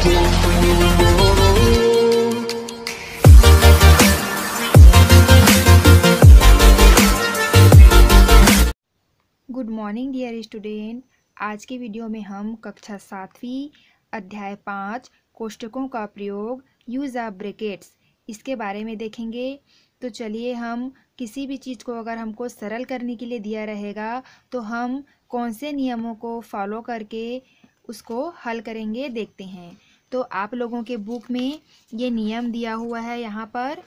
Good morning dear student. आज के video में हम कक्षा 7वीं अध्याय 5 कोष्ठकों का प्रयोग यूज़ ऑफ ब्रैकेट्स इसके बारे में देखेंगे। तो चलिए हम किसी भी चीज़ को अगर हमको सरल करने के लिए दिया रहेगा तो हम कौन से नियमों को फॉलो करके उसको हल करेंगे देखते हैं। तो आप लोगों के बुक में ये नियम दिया हुआ है यहाँ पर,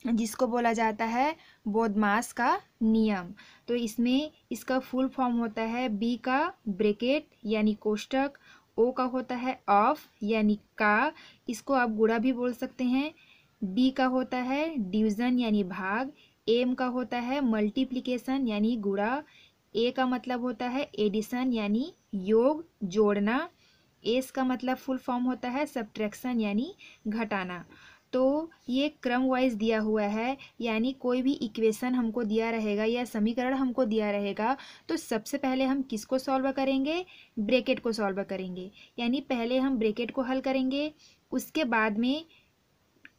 जिसको बोला जाता है बोधमास का नियम। तो इसमें इसका फुल फॉर्म होता है बी का ब्रैकेट यानी कोष्ठक, ओ का होता है ऑफ यानी का, इसको आप गुणा भी बोल सकते हैं। डी का होता है डिवीज़न यानी भाग, एम का होता है मल्टीप्लिकेशन यानी गुणा, ए का मतलब होता है एडिशन यानी योग जोड़ना, एस का मतलब फुल फॉर्म होता है सब्ट्रैक्शन यानी घटाना। तो ये क्रम वाइज दिया हुआ है, यानी कोई भी इक्वेशन हमको दिया रहेगा या समीकरण हमको दिया रहेगा तो सबसे पहले हम किसको सॉल्व करेंगे, ब्रैकेट को सॉल्व करेंगे। यानी पहले हम ब्रैकेट को हल करेंगे, उसके बाद में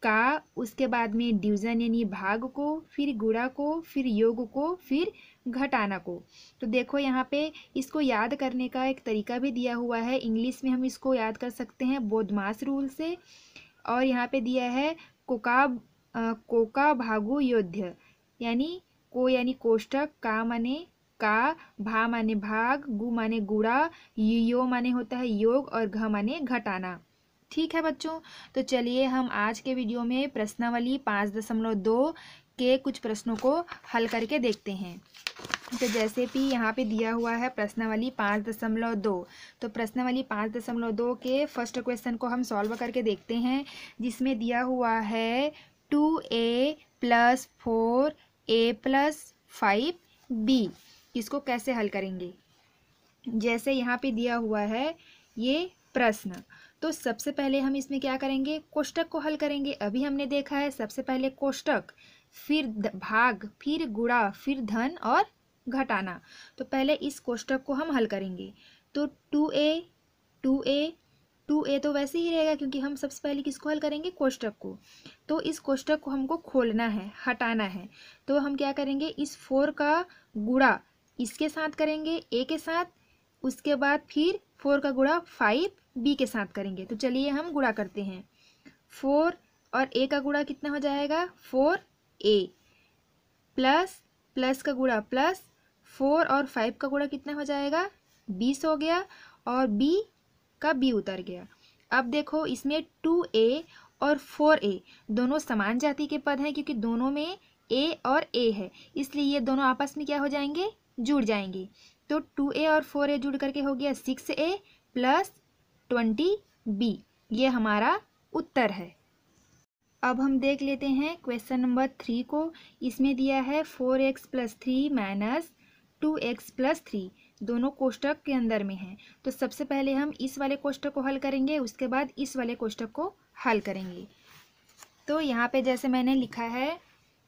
का, उसके बाद में डिवीज़न यानी भाग को, फिर गुणा को, फिर योग को, फिर घटाना को। तो देखो यहाँ पे इसको याद करने का एक तरीका भी दिया हुआ है। इंग्लिश में हम इसको याद कर सकते हैं बोधमास रूल से। और यहाँ पे दिया है कोका भागु योद्ध, यानी को यानी कोष्ठक, का माने का, भा माने भाग, गु माने गुणा, यो माने होता है योग और घ माने घटाना। ठीक है बच्चों, तो चलिए हम आज के वीडियो में प्रश्नावली 5.2 के कुछ प्रश्नों को हल करके देखते हैं। तो जैसे कि यहाँ पे दिया हुआ है प्रश्नावली 5.2, तो प्रश्नावली 5.2 के फर्स्ट क्वेश्चन को हम सॉल्व करके देखते हैं, जिसमें दिया हुआ है 2a + 4a + 5b। इसको कैसे हल करेंगे, जैसे यहाँ पे दिया हुआ है ये प्रश्न। तो सबसे पहले हम इसमें क्या करेंगे, कोष्ठक को हल करेंगे। अभी हमने देखा है सबसे पहले कोष्ठक, फिर भाग, फिर गुणा, फिर धन और घटाना। तो पहले इस कोष्ठक को हम हल करेंगे। तो 2a तो वैसे ही रहेगा क्योंकि हम सबसे पहले किसको हल करेंगे, कोष्ठक को। तो इस कोष्ठक को हमको खोलना है, हटाना है। तो हम क्या करेंगे, इस 4 का गुणा इसके साथ करेंगे a के साथ, उसके बाद फिर 4 का गुणा 5b के साथ करेंगे। तो चलिए हम गुणा करते हैं। 4 और a का गुणा कितना हो जाएगा, 4a, प्लस का गुणा प्लस 4 और 5 का गुणा कितना हो जाएगा, 20 हो गया, और b का b उतर गया। अब देखो इसमें 2a और 4a दोनों समान जाति के पद हैं, क्योंकि दोनों में a और a है, इसलिए ये दोनों आपस में क्या हो जाएंगे, जुड़ जाएंगे। तो 2a और 4a जुड़ करके हो गया 6a + 20b, ये हमारा उत्तर है। अब हम देख लेते हैं क्वेश्चन नंबर 3 को। इसमें दिया है 4x + 3 - 2x + 3, दोनों कोष्ठक के अंदर में है। तो सबसे पहले हम इस वाले कोष्ठक को हल करेंगे, उसके बाद इस वाले कोष्ठक को हल करेंगे। तो यहाँ पे जैसे मैंने लिखा है,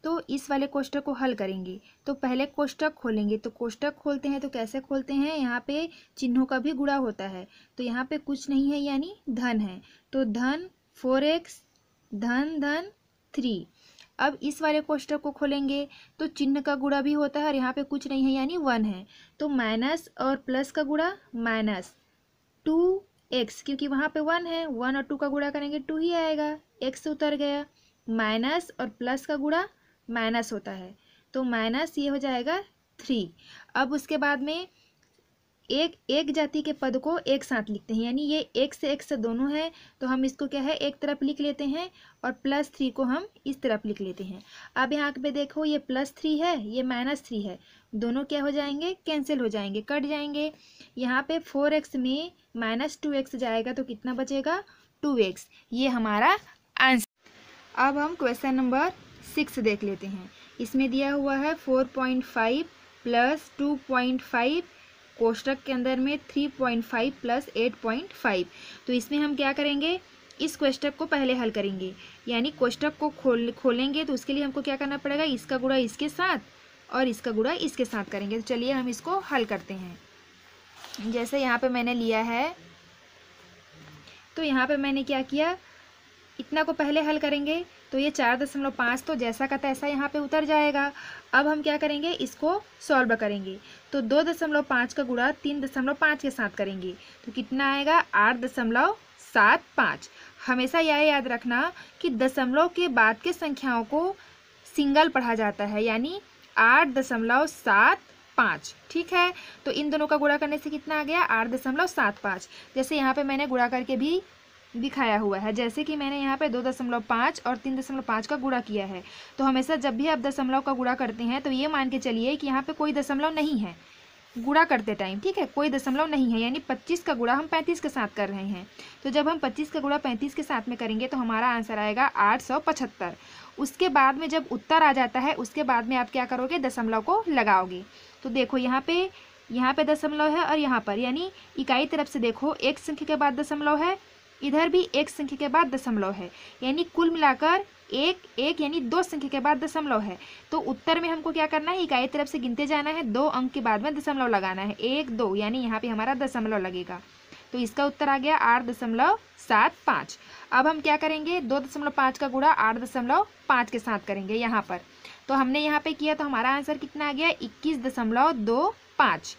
तो इस वाले कोष्ठक को हल करेंगे। तो पहले कोष्ठक खोलेंगे। तो कोष्ठक खोलते हैं तो कैसे खोलते हैं, यहाँ पे चिन्हों का भी गुणा होता है। तो यहाँ पे कुछ नहीं है यानी धन है, तो धन 4x, धन 3। अब इस वाले कोष्ठक को खोलेंगे तो चिन्ह का गुणा भी होता है और यहाँ पे कुछ नहीं है यानी 1 है। तो माइनस और प्लस का गुणा -2x, क्योंकि वहाँ पे 1 है, 1 और 2 का गुणा करेंगे 2 ही आएगा, x उतर गया। माइनस और प्लस का गुणा माइनस होता है, तो माइनस ये हो जाएगा 3। अब उसके बाद में एक जाति के पद को एक साथ लिखते हैं, यानी ये एक से दोनों है, तो हम इसको क्या है एक तरफ लिख लेते हैं और +3 को हम इस तरफ लिख लेते हैं। अब यहाँ पे देखो ये +3 है, ये -3 है, दोनों क्या हो जाएंगे, कैंसिल हो जाएंगे, कट जाएंगे। यहाँ पे 4x में -2x जाएगा तो कितना बचेगा, 2x, ये हमारा आंसर। अब हम क्वेश्चन नंबर 6 देख लेते हैं। इसमें दिया हुआ है 4.5 + 2.5, कोष्ठक के अंदर में 3.5 + 8.5। तो इसमें हम क्या करेंगे, इस कोष्ठक को पहले हल करेंगे, यानी कोष्ठक को खोलेंगे। तो उसके लिए हमको क्या करना पड़ेगा, इसका गुणा इसके साथ और इसका गुणा इसके साथ करेंगे। तो चलिए हम इसको हल करते हैं। जैसे यहाँ पे मैंने लिया है तो यहाँ पे मैंने क्या किया, इतना को पहले हल करेंगे तो ये 4.5 तो जैसा का तैसा यहाँ पे उतर जाएगा। अब हम क्या करेंगे, इसको सॉल्व करेंगे तो 2.5 का गुणा 3.5 के साथ करेंगे तो कितना आएगा, 8.75। हमेशा यह याद रखना कि दशमलव के बाद के संख्याओं को सिंगल पढ़ा जाता है, यानी 8.75। ठीक है, तो इन दोनों का गुणा करने से कितना आ गया, 8.75। जैसे यहाँ पे मैंने गुणा करके भी दिखाया हुआ है, जैसे कि मैंने यहाँ पे 2.5 और 3.5 का गुणा किया है। तो हमेशा जब भी आप दशमलव का गुणा करते हैं तो ये मान के चलिए कि यहाँ पे कोई दशमलव नहीं है गुणा करते टाइम। ठीक है, कोई दशमलव नहीं है, यानी 25 का गुणा हम 35 के साथ कर रहे हैं। तो जब हम 25 का गुणा 35 के साथ में करेंगे तो हमारा आंसर आएगा 875। उसके बाद में जब उत्तर आ जाता है उसके बाद में आप क्या करोगे, दशमलव को लगाओगे। तो देखो यहाँ पे दशमलव है और यहाँ पर, यानी इकाई तरफ से देखो एक संख्या के बाद दशमलव है, इधर भी एक संख्या के बाद दशमलव है, यानी कुल मिलाकर एक यानी 2 संख्या के बाद दशमलव है। तो उत्तर में हमको क्या करना है, इकाई तरफ से गिनते जाना है, 2 अंक के बाद में दशमलव लगाना है, 1 2, यानी यहाँ पे हमारा दशमलव लगेगा। तो इसका उत्तर आ गया 8.75। अब हम क्या करेंगे, 2.5 का गुणा 8.5 के साथ करेंगे यहाँ पर। तो हमने यहाँ पे किया तो हमारा आंसर कितना आ गया, 21.25।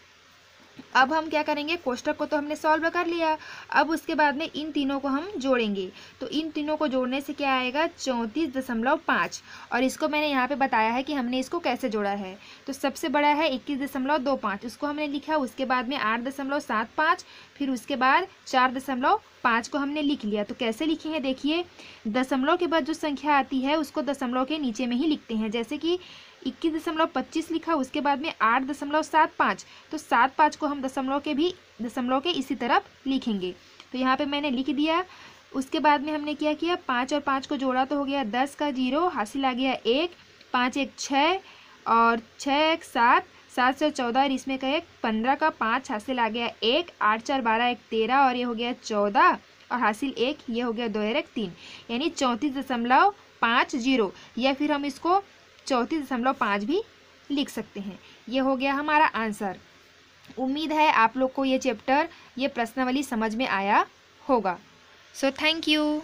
अब हम क्या करेंगे, कोष्ठक को तो हमने सॉल्व कर लिया, अब उसके बाद में इन तीनों को हम जोड़ेंगे। तो इन तीनों को जोड़ने से क्या आएगा, 34.5। और इसको मैंने यहाँ पे बताया है कि हमने इसको कैसे जोड़ा है। तो सबसे बड़ा है 21.25, उसको हमने लिखा, उसके बाद में 8.75, फिर उसके बाद 4.5 को हमने लिख लिया। तो कैसे लिखे हैं देखिए, दशमलव के बाद जो संख्या आती है उसको दशमलव के नीचे में ही लिखते हैं। जैसे कि 21.25 लिखा, उसके बाद में 8.75, तो 75 को हम दशमलव के इसी तरफ लिखेंगे। तो यहाँ पे मैंने लिख दिया। उसके बाद में हमने क्या किया, 5 और 5 को जोड़ा तो हो गया 10 का 0, हासिल आ गया 1, 5 1 6 और 6 1 7, 7 से 14 और इसमें का 1, 15 का 5 हासिल आ गया 1, 8 4 12 1 13 और ये हो गया 14 और हासिल 1, ये हो गया 2 1 3, यानी 34.50, या फिर हम इसको 34.5 भी लिख सकते हैं। ये हो गया हमारा आंसर। उम्मीद है आप लोग को ये चैप्टर, ये प्रश्नावली समझ में आया होगा। So thank you.